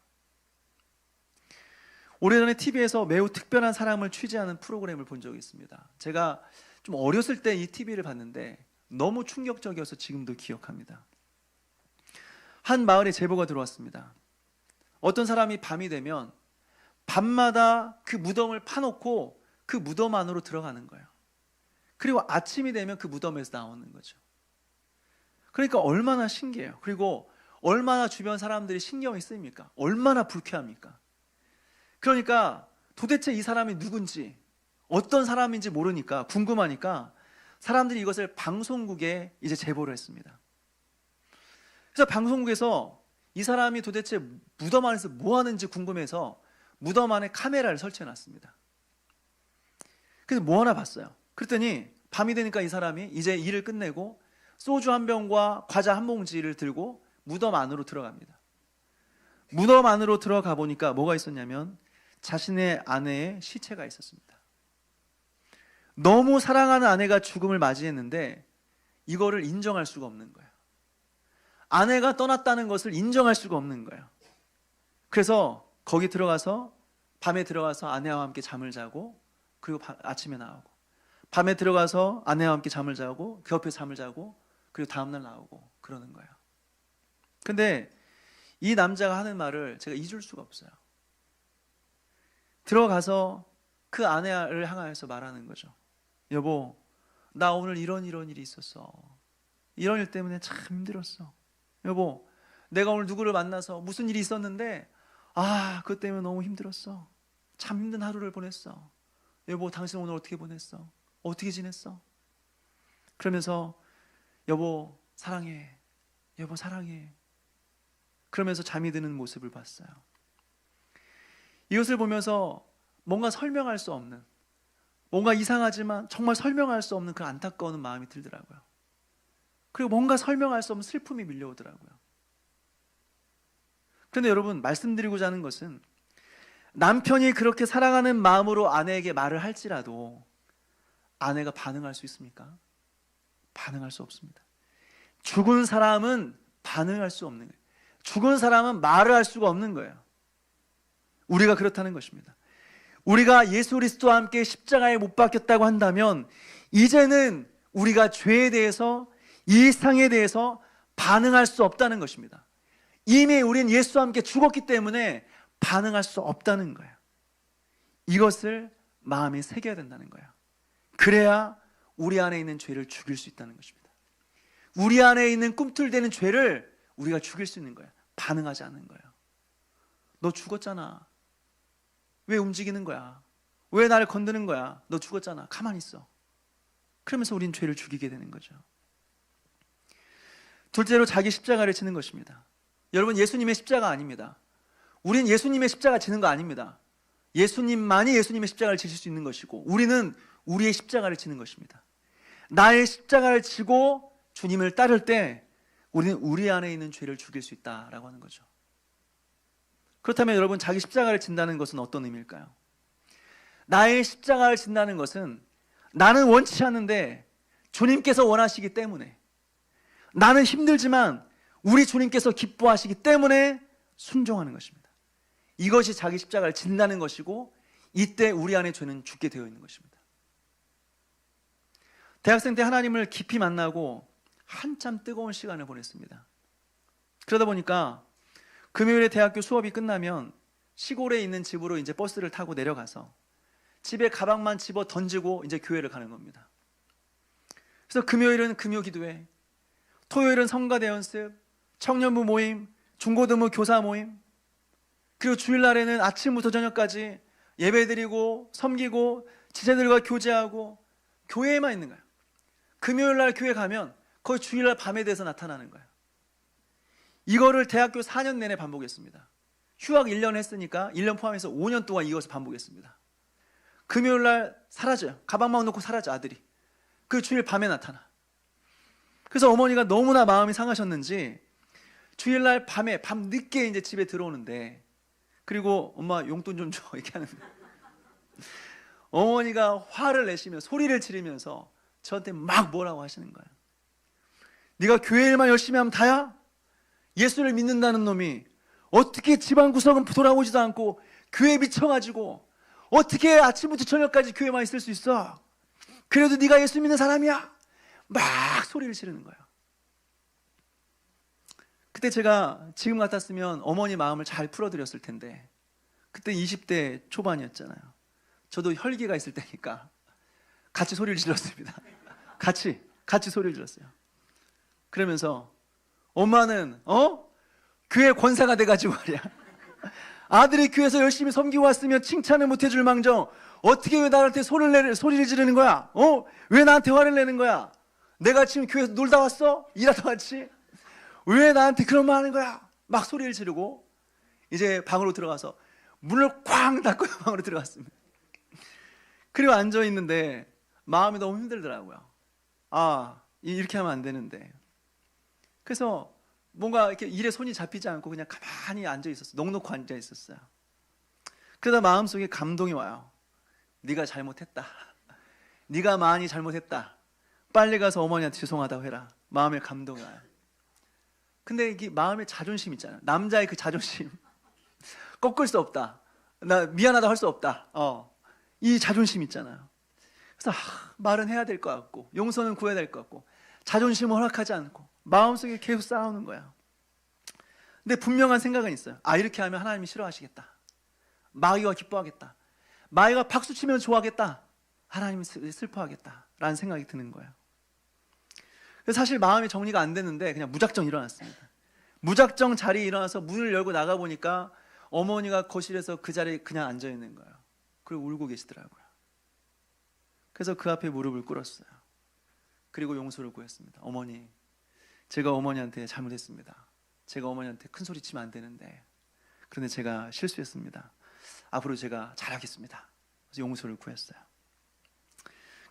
오래전에 TV에서 매우 특별한 사람을 취재하는 프로그램을 본 적이 있습니다. 제가 좀 어렸을 때 이 TV를 봤는데 너무 충격적이어서 지금도 기억합니다. 한 마을에 제보가 들어왔습니다. 어떤 사람이 밤이 되면 밤마다 그 무덤을 파놓고 그 무덤 안으로 들어가는 거예요. 그리고 아침이 되면 그 무덤에서 나오는 거죠. 그러니까 얼마나 신기해요. 그리고 얼마나 주변 사람들이 신경이 쓰입니까? 얼마나 불쾌합니까? 그러니까 도대체 이 사람이 누군지, 어떤 사람인지 모르니까, 궁금하니까 사람들이 이것을 방송국에 이제 제보를 했습니다. 그래서 방송국에서 이 사람이 도대체 무덤 안에서 뭐 하는지 궁금해서 무덤 안에 카메라를 설치해 놨습니다. 그래서 뭐 하나 봤어요. 그랬더니 밤이 되니까 이 사람이 이제 일을 끝내고 소주 한 병과 과자 한 봉지를 들고 무덤 안으로 들어갑니다. 무덤 안으로 들어가 보니까 뭐가 있었냐면 자신의 아내의 시체가 있었습니다. 너무 사랑하는 아내가 죽음을 맞이했는데 이거를 인정할 수가 없는 거예요. 아내가 떠났다는 것을 인정할 수가 없는 거예요. 그래서 거기 들어가서, 밤에 들어가서 아내와 함께 잠을 자고, 그리고 아침에 나오고, 밤에 들어가서 아내와 함께 잠을 자고, 그 옆에 잠을 자고, 그리고 다음날 나오고 그러는 거예요. 근데 이 남자가 하는 말을 제가 잊을 수가 없어요. 들어가서 그 아내를 향하여서 말하는 거죠. 여보, 나 오늘 이런 일이 있었어. 이런 일 때문에 참 힘들었어. 여보, 내가 오늘 누구를 만나서 무슨 일이 있었는데 그것 때문에 너무 힘들었어. 참 힘든 하루를 보냈어. 여보, 당신 오늘 어떻게 보냈어? 어떻게 지냈어? 그러면서 여보 사랑해, 여보 사랑해, 그러면서 잠이 드는 모습을 봤어요. 이것을 보면서 뭔가 설명할 수 없는, 뭔가 이상하지만 정말 설명할 수 없는 그 안타까운 마음이 들더라고요. 그리고 뭔가 설명할 수 없는 슬픔이 밀려오더라고요. 그런데 여러분, 말씀드리고자 하는 것은 남편이 그렇게 사랑하는 마음으로 아내에게 말을 할지라도 아내가 반응할 수 있습니까? 반응할 수 없습니다. 죽은 사람은 반응할 수 없는 거예요. 죽은 사람은 말을 할 수가 없는 거예요. 우리가 그렇다는 것입니다. 우리가 예수 그리스도와 함께 십자가에 못 박혔다고 한다면 이제는 우리가 죄에 대해서, 이 상에 대해서 반응할 수 없다는 것입니다. 이미 우리는 예수와 함께 죽었기 때문에 반응할 수 없다는 거예요. 이것을 마음에 새겨야 된다는 거예요. 그래야 우리 안에 있는 죄를 죽일 수 있다는 것입니다. 우리 안에 있는 꿈틀대는 죄를 우리가 죽일 수 있는 거야. 반응하지 않는 거예요. 너 죽었잖아. 왜 움직이는 거야? 왜 나를 건드는 거야? 너 죽었잖아. 가만히 있어. 그러면서 우린 죄를 죽이게 되는 거죠. 둘째로 자기 십자가를 지는 것입니다. 여러분, 예수님의 십자가 아닙니다. 우린 예수님의 십자가 지는 거 아닙니다. 예수님만이 예수님의 십자가를 지실 수 있는 것이고, 우리는 우리의 십자가를 지는 것입니다. 나의 십자가를 지고 주님을 따를 때 우리는 우리 안에 있는 죄를 죽일 수 있다라고 하는 거죠. 그렇다면 여러분, 자기 십자가를 진다는 것은 어떤 의미일까요? 나의 십자가를 진다는 것은 나는 원치 않는데 주님께서 원하시기 때문에, 나는 힘들지만 우리 주님께서 기뻐하시기 때문에 순종하는 것입니다. 이것이 자기 십자가를 진다는 것이고, 이때 우리 안에 죄는 죽게 되어 있는 것입니다. 대학생 때 하나님을 깊이 만나고 한참 뜨거운 시간을 보냈습니다. 그러다 보니까 금요일에 대학교 수업이 끝나면 시골에 있는 집으로 이제 버스를 타고 내려가서 집에 가방만 집어 던지고 이제 교회를 가는 겁니다. 그래서 금요일은 금요 기도회, 토요일은 성가대 연습, 청년부 모임, 중고등부 교사 모임, 그리고 주일날에는 아침부터 저녁까지 예배드리고 섬기고 지체들과 교제하고 교회에만 있는 거예요. 금요일날 교회 가면 거의 주일날 밤에 돼서 나타나는 거예요. 이거를 대학교 4년 내내 반복했습니다. 휴학 1년 했으니까 1년 포함해서 5년 동안 이것을 반복했습니다. 금요일날 사라져요. 가방만 놓고 사라져, 아들이. 그 주일 밤에 나타나. 그래서 어머니가 너무나 마음이 상하셨는지 주일날 밤에 밤 늦게 이제 집에 들어오는데, 그리고 엄마 용돈 좀 줘 이렇게 하는데, 어머니가 화를 내시며 소리를 지르면서 저한테 막 뭐라고 하시는 거예요. 네가 교회 일만 열심히 하면 다야? 예수를 믿는다는 놈이 어떻게 집안 구석은 돌아오지도 않고 교회에 미쳐가지고 어떻게 아침부터 저녁까지 교회만 있을 수 있어? 그래도 네가 예수 믿는 사람이야? 막 소리를 지르는 거예요. 그때 제가 지금 같았으면 어머니 마음을 잘 풀어드렸을 텐데, 그때 20대 초반이었잖아요. 저도 혈기가 있을 때니까 같이 소리를 질렀습니다. 같이 소리를 질렀어요. 그러면서 엄마는 교회 권사가 돼가지고 말이야, 아들이 교회에서 열심히 섬기고 왔으면 칭찬을 못 해줄 망정 어떻게 왜 나한테 소리를 지르는 거야? 왜 나한테 화를 내는 거야? 내가 지금 교회에서 놀다 왔어? 일하다 왔지? 왜 나한테 그런 말 하는 거야? 막 소리를 지르고 이제 방으로 들어가서 문을 쾅 닫고 방으로 들어갔습니다. 그리고 앉아있는데 마음이 너무 힘들더라고요. 이렇게 하면 안 되는데. 그래서 뭔가 이렇게 일에 손이 잡히지 않고 그냥 가만히 앉아있었어요. 넋놓고 앉아있었어요. 그러다 마음속에 감동이 와요. 네가 잘못했다. 네가 많이 잘못했다. 빨리 가서 어머니한테 죄송하다고 해라. 마음에 감동이 와요. 근데 이게 마음에 자존심 있잖아요. 남자의 그 자존심. 꺾을 수 없다. 나 미안하다 할 수 없다. 이 자존심 있잖아요. 그래서 말은 해야 될 것 같고 용서는 구해야 될 것 같고 자존심을 허락하지 않고 마음속에 계속 싸우는 거야. 근데 분명한 생각은 있어요. 이렇게 하면 하나님이 싫어하시겠다. 마귀가 기뻐하겠다. 마귀가 박수치면 좋아하겠다. 하나님이 슬퍼하겠다 라는 생각이 드는 거예요. 그래서 사실 마음이 정리가 안 됐는데 그냥 무작정 일어났습니다. 무작정 자리에 일어나서 문을 열고 나가보니까 어머니가 거실에서 그 자리에 그냥 앉아있는 거예요. 그리고 울고 계시더라고요. 그래서 그 앞에 무릎을 꿇었어요. 그리고 용서를 구했습니다. 어머니, 제가 어머니한테 잘못했습니다. 제가 어머니한테 큰 소리 치면 안 되는데, 그런데 제가 실수했습니다. 앞으로 제가 잘하겠습니다. 그래서 용서를 구했어요.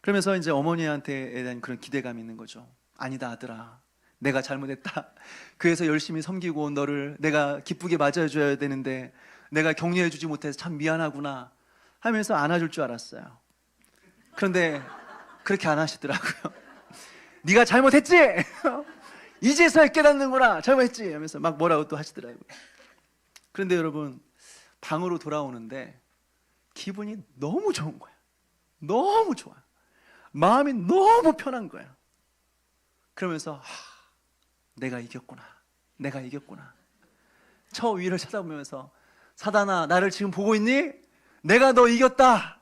그러면서 이제 어머니한테 대한 그런 기대감이 있는 거죠. 아니다 아들아, 내가 잘못했다. 교회에서 열심히 섬기고 온 너를 내가 기쁘게 맞아줘야 되는데 내가 격려해주지 못해서 참 미안하구나 하면서 안아줄 줄 알았어요. 그런데 그렇게 안 하시더라고요. 네가 잘못했지? 이제서야 깨닫는구나. 잘못했지? 하면서 막 뭐라고 또 하시더라고요. 그런데 여러분, 방으로 돌아오는데 기분이 너무 좋은 거야. 너무 좋아. 마음이 너무 편한 거야. 그러면서 내가 이겼구나. 내가 이겼구나. 저 위를 쳐다보면서 사단아, 나를 지금 보고 있니? 내가 너 이겼다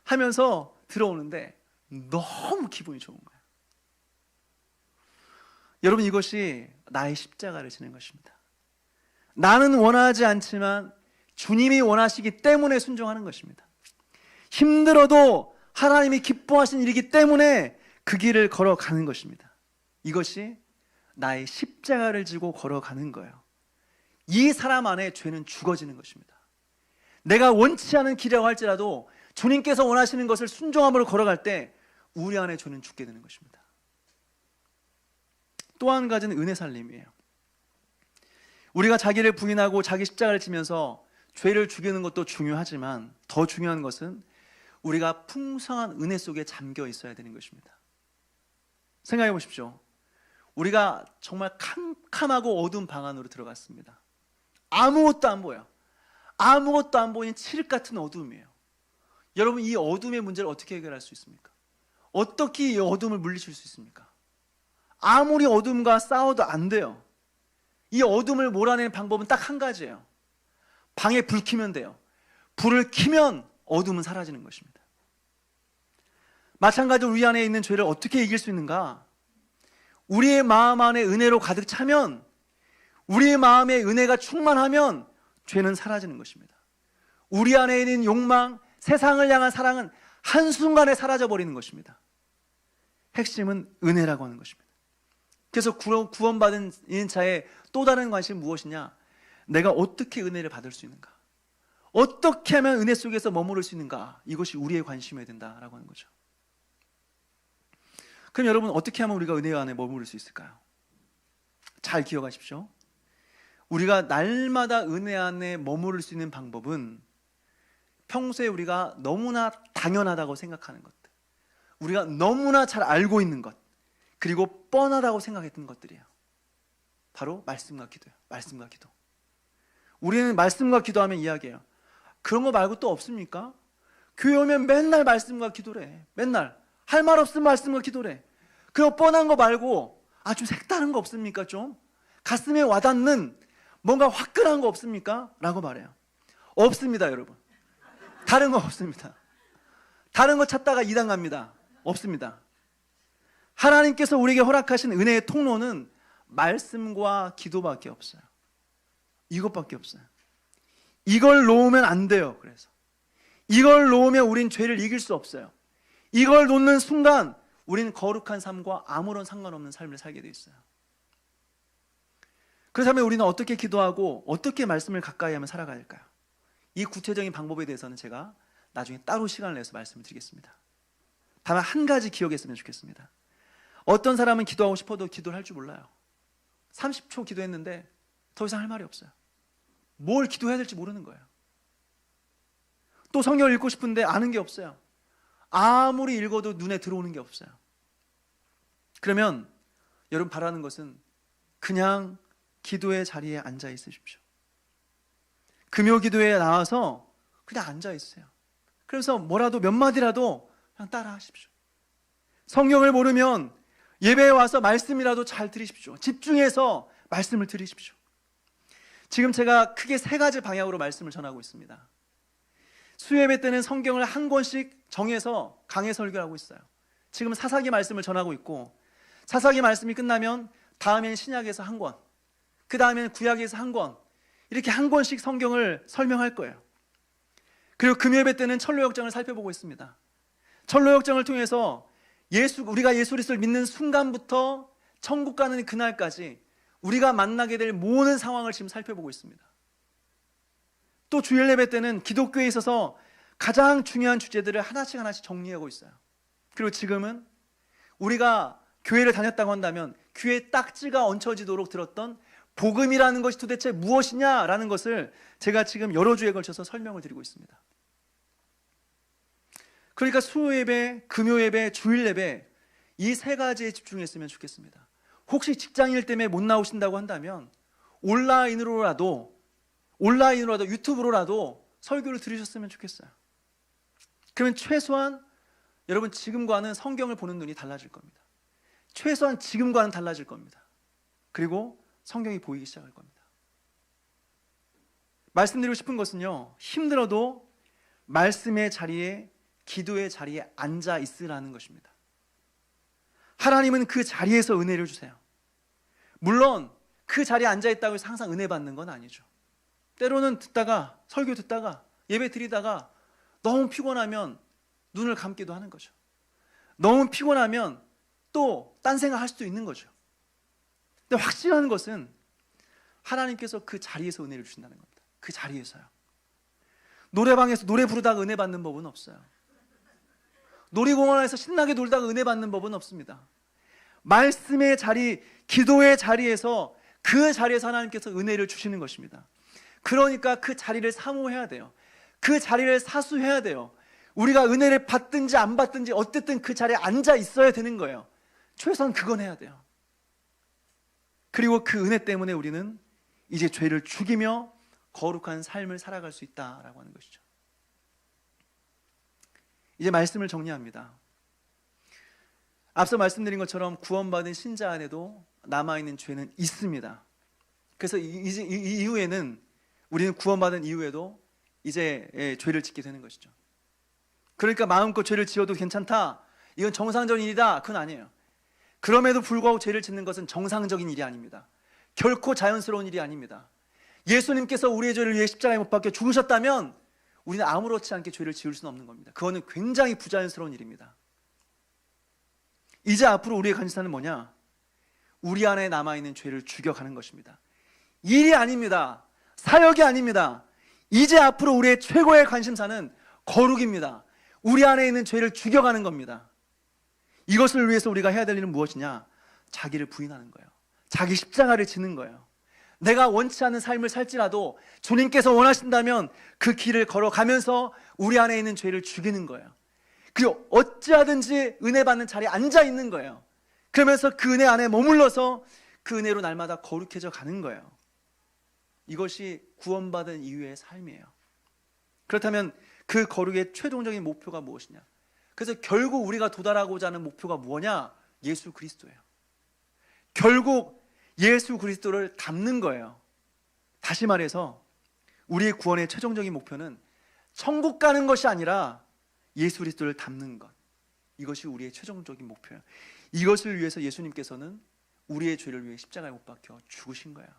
하면서 들어오는데 너무 기분이 좋은 거예요. 여러분, 이것이 나의 십자가를 지는 것입니다. 나는 원하지 않지만 주님이 원하시기 때문에 순종하는 것입니다. 힘들어도 하나님이 기뻐하신 일이기 때문에 그 길을 걸어가는 것입니다. 이것이 나의 십자가를 지고 걸어가는 거예요. 이 사람 안에 죄는 죽어지는 것입니다. 내가 원치 않은 길이라고 할지라도 주님께서 원하시는 것을 순종함으로 걸어갈 때 우리 안에 죄는 죽게 되는 것입니다. 또 한 가지는 은혜 살림이에요. 우리가 자기를 부인하고 자기 십자가를 지면서 죄를 죽이는 것도 중요하지만 더 중요한 것은 우리가 풍성한 은혜 속에 잠겨 있어야 되는 것입니다. 생각해 보십시오. 우리가 정말 캄캄하고 어두운 방 안으로 들어갔습니다. 아무것도 안 보여요. 아무것도 안 보이는 칠흑 같은 어둠이에요. 여러분, 이 어둠의 문제를 어떻게 해결할 수 있습니까? 어떻게 이 어둠을 물리칠 수 있습니까? 아무리 어둠과 싸워도 안 돼요. 이 어둠을 몰아내는 방법은 딱 한 가지예요. 방에 불 켜면 돼요. 불을 켜면 어둠은 사라지는 것입니다. 마찬가지로 우리 안에 있는 죄를 어떻게 이길 수 있는가? 우리의 마음 안에 은혜로 가득 차면, 우리의 마음에 은혜가 충만하면 죄는 사라지는 것입니다. 우리 안에 있는 욕망, 세상을 향한 사랑은 한순간에 사라져버리는 것입니다. 핵심은 은혜라고 하는 것입니다. 그래서 구원받은 자의 또 다른 관심은 무엇이냐? 내가 어떻게 은혜를 받을 수 있는가? 어떻게 하면 은혜 속에서 머무를 수 있는가? 이것이 우리의 관심이어야 된다라고 하는 거죠. 그럼 여러분, 어떻게 하면 우리가 은혜 안에 머무를 수 있을까요? 잘 기억하십시오. 우리가 날마다 은혜 안에 머무를 수 있는 방법은 평소에 우리가 너무나 당연하다고 생각하는 것들, 우리가 너무나 잘 알고 있는 것, 그리고 뻔하다고 생각했던 것들이에요. 바로 말씀과 기도예요. 말씀과 기도. 우리는 말씀과 기도하면 이야기해요. 그런 거 말고 또 없습니까? 교회 오면 맨날 말씀과 기도래. 맨날 할 말 없으면 말씀과 기도래. 그거 뻔한 거 말고 좀 색다른 거 없습니까? 좀 가슴에 와닿는 뭔가 화끈한 거 없습니까? 라고 말해요. 없습니다, 여러분. 다른 거 없습니다. 다른 거 찾다가 이단 갑니다. 없습니다. 하나님께서 우리에게 허락하신 은혜의 통로는 말씀과 기도밖에 없어요. 이것밖에 없어요. 이걸 놓으면 안 돼요. 그래서 이걸 놓으면 우린 죄를 이길 수 없어요. 이걸 놓는 순간 우리는 거룩한 삶과 아무런 상관없는 삶을 살게 돼 있어요. 그렇다면 우리는 어떻게 기도하고 어떻게 말씀을 가까이 하면 살아가야 할까요? 이 구체적인 방법에 대해서는 제가 나중에 따로 시간을 내서 말씀을 드리겠습니다. 다만 한 가지 기억했으면 좋겠습니다. 어떤 사람은 기도하고 싶어도 기도를 할 줄 몰라요. 30초 기도했는데 더 이상 할 말이 없어요. 뭘 기도해야 될지 모르는 거예요. 또 성경을 읽고 싶은데 아는 게 없어요. 아무리 읽어도 눈에 들어오는 게 없어요. 그러면 여러분 바라는 것은 그냥 기도의 자리에 앉아 있으십시오. 금요 기도에 나와서 그냥 앉아 있으세요. 그래서 뭐라도 몇 마디라도 그냥 따라 하십시오. 성경을 모르면 예배에 와서 말씀이라도 잘 들으십시오. 집중해서 말씀을 들으십시오. 지금 제가 크게 세 가지 방향으로 말씀을 전하고 있습니다. 수요예배 때는 성경을 한 권씩 정해서 강해 설교를 하고 있어요. 지금 사사기 말씀을 전하고 있고, 사사기 말씀이 끝나면 다음엔 신약에서 한 권, 그 다음에는 구약에서 한 권, 이렇게 한 권씩 성경을 설명할 거예요. 그리고 금요예배 때는 철로역정을 살펴보고 있습니다. 철로역정을 통해서 우리가 예수 그리스도를 믿는 순간부터 천국 가는 그날까지 우리가 만나게 될 모든 상황을 지금 살펴보고 있습니다. 또 주일 예배 때는 기독교에 있어서 가장 중요한 주제들을 하나씩 하나씩 정리하고 있어요. 그리고 지금은 우리가 교회를 다녔다고 한다면 귀에 딱지가 얹혀지도록 들었던 복음이라는 것이 도대체 무엇이냐라는 것을 제가 지금 여러 주에 걸쳐서 설명을 드리고 있습니다. 그러니까 수요예배, 금요예배, 주일예배 이 세 가지에 집중했으면 좋겠습니다. 혹시 직장일 때문에 못 나오신다고 한다면 온라인으로라도 유튜브로라도 설교를 들으셨으면 좋겠어요. 그러면 최소한 여러분 지금과는 성경을 보는 눈이 달라질 겁니다. 최소한 지금과는 달라질 겁니다. 그리고 성경이 보이기 시작할 겁니다. 말씀드리고 싶은 것은요, 힘들어도 말씀의 자리에 기도의 자리에 앉아 있으라는 것입니다. 하나님은 그 자리에서 은혜를 주세요. 물론 그 자리에 앉아 있다고 해서 항상 은혜 받는 건 아니죠. 때로는 듣다가, 설교 듣다가, 예배 드리다가 너무 피곤하면 눈을 감기도 하는 거죠. 너무 피곤하면 또 딴 생각할 수도 있는 거죠. 근데 확실한 것은 하나님께서 그 자리에서 은혜를 주신다는 겁니다. 그 자리에서요. 노래방에서 노래 부르다가 은혜 받는 법은 없어요. 놀이공원에서 신나게 놀다가 은혜 받는 법은 없습니다. 말씀의 자리, 기도의 자리에서, 그 자리에서 하나님께서 은혜를 주시는 것입니다. 그러니까 그 자리를 사모해야 돼요. 그 자리를 사수해야 돼요. 우리가 은혜를 받든지 안 받든지 어쨌든 그 자리에 앉아 있어야 되는 거예요. 최소한 그건 해야 돼요. 그리고 그 은혜 때문에 우리는 이제 죄를 죽이며 거룩한 삶을 살아갈 수 있다라고 하는 것이죠. 이제 말씀을 정리합니다. 앞서 말씀드린 것처럼 구원받은 신자 안에도 남아있는 죄는 있습니다. 그래서 이 이후에는, 우리는 구원받은 이후에도 이제 죄를 짓게 되는 것이죠. 그러니까 마음껏 죄를 지어도 괜찮다, 이건 정상적인 일이다, 그건 아니에요. 그럼에도 불구하고 죄를 짓는 것은 정상적인 일이 아닙니다. 결코 자연스러운 일이 아닙니다. 예수님께서 우리의 죄를 위해 십자가에 못 박혀 죽으셨다면 우리는 아무렇지 않게 죄를 지을 수는 없는 겁니다. 그거는 굉장히 부자연스러운 일입니다. 이제 앞으로 우리의 관심사는 뭐냐? 우리 안에 남아있는 죄를 죽여가는 것입니다. 일이 아닙니다. 사역이 아닙니다. 이제 앞으로 우리의 최고의 관심사는 거룩입니다. 우리 안에 있는 죄를 죽여가는 겁니다. 이것을 위해서 우리가 해야 될 일은 무엇이냐? 자기를 부인하는 거예요. 자기 십자가를 지는 거예요. 내가 원치 않는 삶을 살지라도 주님께서 원하신다면 그 길을 걸어가면서 우리 안에 있는 죄를 죽이는 거예요. 그리고 어찌하든지 은혜 받는 자리에 앉아 있는 거예요. 그러면서 그 은혜 안에 머물러서 그 은혜로 날마다 거룩해져 가는 거예요. 이것이 구원받은 이후의 삶이에요. 그렇다면 그 거룩의 최종적인 목표가 무엇이냐? 그래서 결국 우리가 도달하고자 하는 목표가 뭐냐? 예수 그리스도예요. 결국 예수 그리스도를 닮는 거예요. 다시 말해서 우리의 구원의 최종적인 목표는 천국 가는 것이 아니라 예수 그리스도를 닮는 것, 이것이 우리의 최종적인 목표예요. 이것을 위해서 예수님께서는 우리의 죄를 위해 십자가에 못 박혀 죽으신 거예요.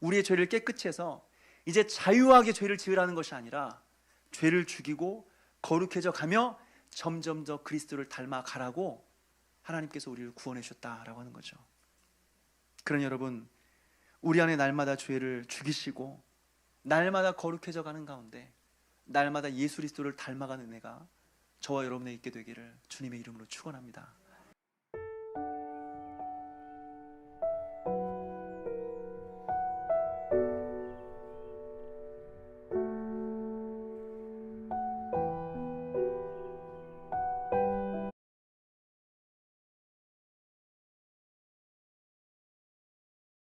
우리의 죄를 깨끗이 해서 이제 자유하게 죄를 지으라는 것이 아니라 죄를 죽이고 거룩해져 가며 점점 더 그리스도를 닮아가라고 하나님께서 우리를 구원해 주셨다라고 하는 거죠. 그러니 여러분, 우리 안에 날마다 죄를 죽이시고 날마다 거룩해져 가는 가운데 날마다 예수 그리스도를 닮아가는 은혜가 저와 여러분에 있게 되기를 주님의 이름으로 축원합니다.